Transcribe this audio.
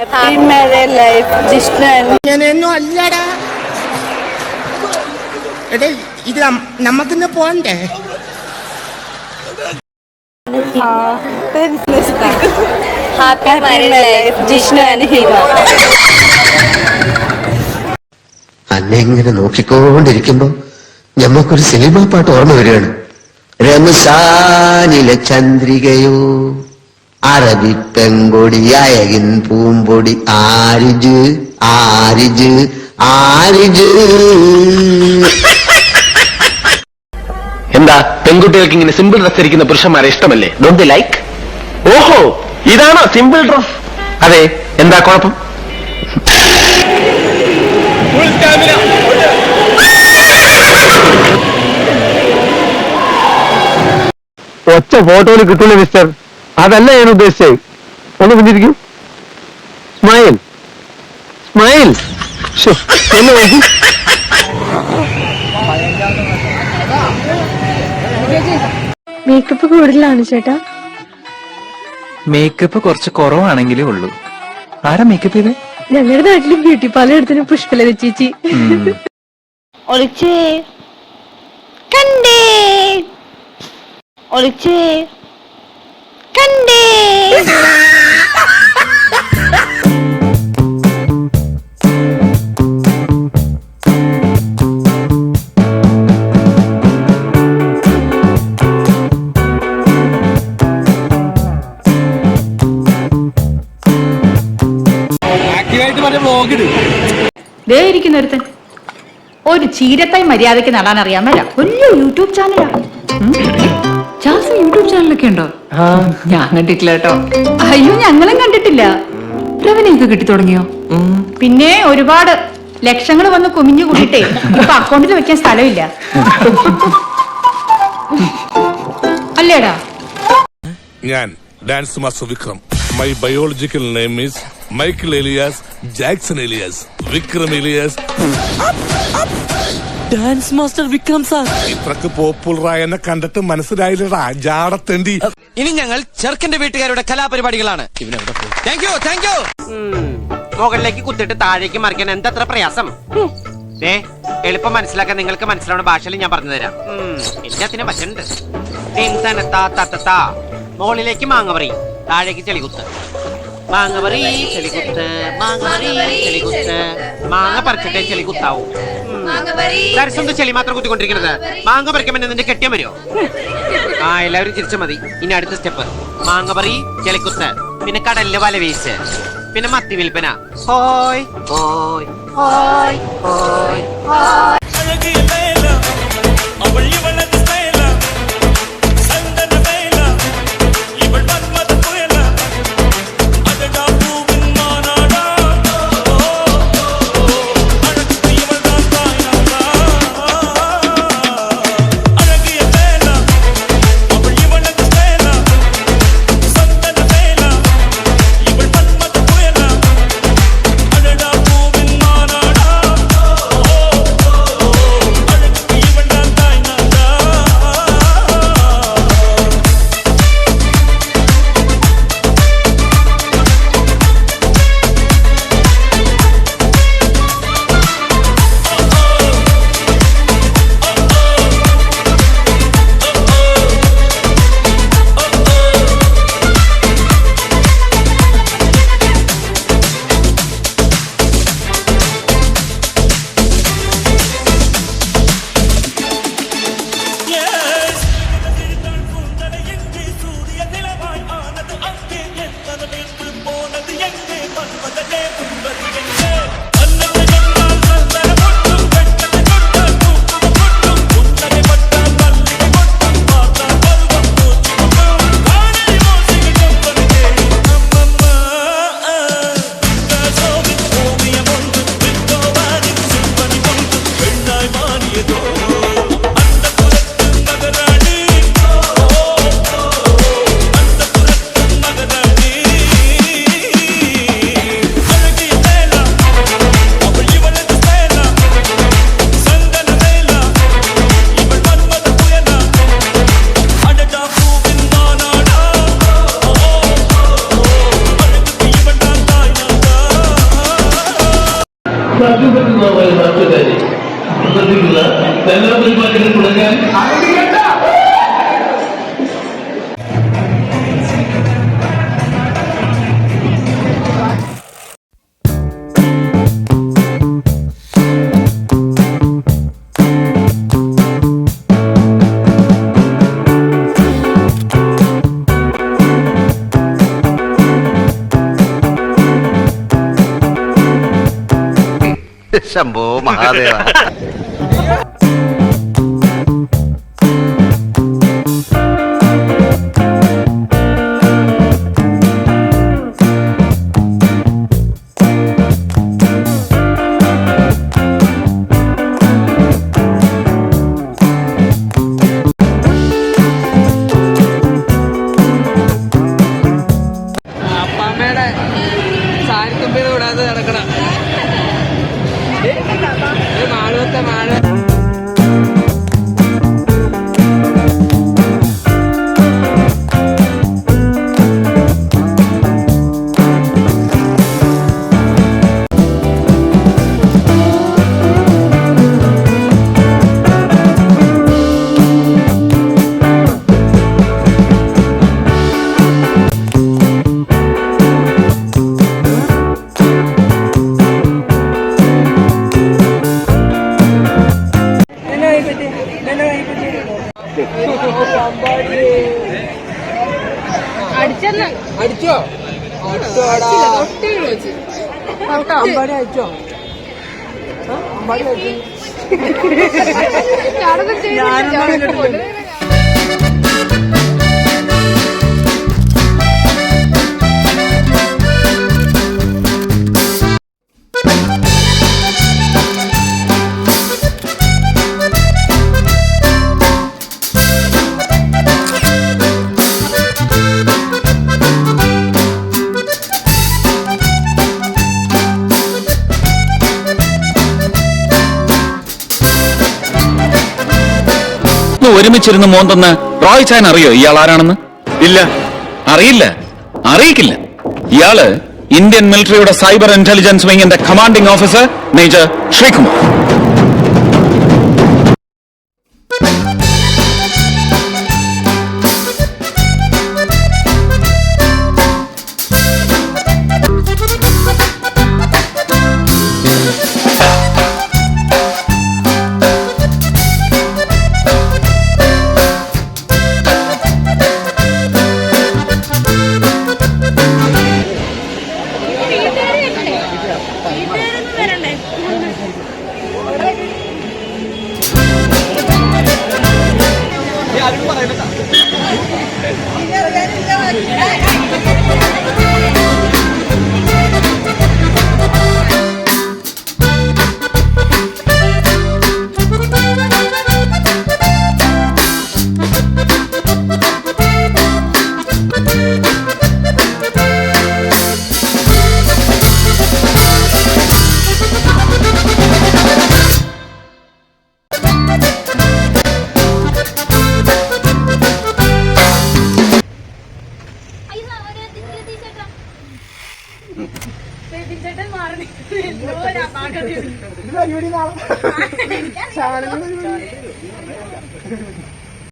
Happy married life, Vishnu. അങ്ങനെയൊന്നും അല്ലടാ. എടേ ഇത് നമുക്കിന്ന് പോണ്ടേ? Happy married life, Vishnu and Hima. അന്നെ ഇങ്ങനെ നോക്കിക്കൊണ്ടിരിക്കുമ്പോ ഞമ്മക്കൊരു സിനിമാ പാട്ട് ഓർമ്മ വരികയാണ്. രമസാനിലെ ചന്ദ്രികയോ അറബി പെങ്കൊടി അയകിൻ പൂമ്പൊടി ആരിജ് ആരിജ് ആരിജ്. എന്താ പെൺകുട്ടികൾക്ക് ഇങ്ങനെ സിമ്പിൾ ഡ്രസ് ധരിക്കുന്ന പുരുഷന്മാരെ ഇഷ്ടമല്ലേ? Don't the like? ഓഹോ, ഇതാണോ സിമ്പിൾ ഡ്രസ്? അതെ, എന്താ കുഴപ്പം? ഒറ്റ ഫോട്ടോയിൽ കിട്ടില്ല മിസ്റ്റർ, അതല്ല ഞാൻ ഉദ്ദേശിച്ചത്. ഒന്ന് പിന്നിരിക്കൂ. Smile smile. ഒന്ന് നോക്കൂ. മേക്കപ്പ് കൂടുതലാണ് ചേട്ടാ. മേക്കപ്പ് കുറച്ച് കുറവാണെങ്കിലേ ഉള്ളൂ. ആരാ മേക്കപ്പ് ചെയ്തേ? ഞങ്ങളുടെ നാട്ടില് ബ്യൂട്ടി പാർലർ എടുത്തിന് പുഷ്പലത ചേച്ചി. ഒളിച്ചേ കണ്ടേ, ഒളിച്ചേ കണ്ടേ. ദേ ഇരിക്കുന്നൊരുത്തൻ ഒരു ചീരത്തായി മര്യാദയ്ക്ക് നടാൻ അറിയാൻ മേല. വലിയ യൂട്യൂബ് ചാനലാ. ചാൾസിന് യൂട്യൂബ് ചാനലൊക്കെ ഉണ്ടോ? ഞാൻ കണ്ടിട്ടില്ല കേട്ടോ. അയ്യോ, ഞങ്ങളും കണ്ടിട്ടില്ല. റവന്യൂക്ക് കിട്ടി തുടങ്ങിയോ? പിന്നെ ഒരുപാട് ലക്ഷങ്ങൾ വന്ന് കുമിഞ്ഞു കൂട്ടിട്ടേ ഇപ്പൊ അക്കൗണ്ടിൽ വെക്കാൻ സ്ഥലമില്ല. അല്ലേടാ? ഞാൻ dance master Vikram. My biological name is Michael alias Jackson alias Vikram alias. Dance master Vikram sir. ഇത്രക്ക് പോപ്പുലറായ എന്നെ കണ്ടിട്ട് മനസ്സിലായില്ലടാ ജാടത്തേണ്ടി. ഇനി ഞങ്ങൾ ചെറുക്കന്റെ വീട്ടുകാരുടെ കലാപരിപാടികളാണ്. Thank you. മുകളിലേക്ക് കുത്തിട്ട് താഴേക്ക് മറിക്കാൻ എന്തത്ര പ്രയാസം? എളുപ്പം മനസ്സിലാക്കാൻ നിങ്ങൾക്ക് മനസ്സിലാവുന്ന ഭാഷയിൽ ഞാൻ പറഞ്ഞു തരാം. എല്ലാത്തിനും പറ്റുന്നുണ്ട്. മുകളിലേക്ക് മാങ്ങ പറി, താഴേക്ക് ചെളികുത്ത്. മാങ്ങ പറി ചെളികുത്ത്, മാങ്ങ പറി ചെളികുത്ത്. മാങ്ങ പറിച്ചിട്ടേ ചെളികുത്താവും. ദർശനം ചെളി മാത്രം കുത്തിക്കൊണ്ടിരിക്കുന്നത്. മാങ്ങ പറിക്കുമ്പോൾ നിന്റെ കെട്ടിയാൻ വരുമോ? ആ, എല്ലാവരും ചിരിച്ചു മതി. ഇനി അടുത്ത സ്റ്റെപ്പ് മാങ്ങ പറി ചെളികുത്ത്, പിന്നെ കടലിലെ വല വീശ്, പിന്നെ മത്തി വിൽപ്പന. ഹോയ് ഹോയ് ഹോയ് ഹോയ് ഹോയ്. സത്യസന്ധമായ നാട്ടുകാരെ ശ്രദ്ധിക്കുക, എല്ലാ പരിപാടികളും തുടങ്ങാൻ ശംഭോ മഹാദേവ. അപ്പാമ്മയുടെ സാരിത്തുമ്പിൽ വിടാതെ നടക്കണം. മാളത്തെ മാള അടിച്ചോ? അമ്പാടി അടിച്ചോ? ഒരുമിച്ചിരുന്ന് മോന്തെന്ന് റോയ് ചാൻ അറിയോ ഇയാൾ ആരാണെന്ന്? ഇല്ല, അറിയില്ല, അറിയിക്കില്ല. ഇയാള് ഇന്ത്യൻ മിലിറ്ററിയുടെ സൈബർ ഇന്റലിജൻസ് വിങ്ങിന്റെ കമാൻഡിംഗ് ഓഫീസർ മേജർ ശ്രീകുമാർ. ചേട്ടൻ മാറി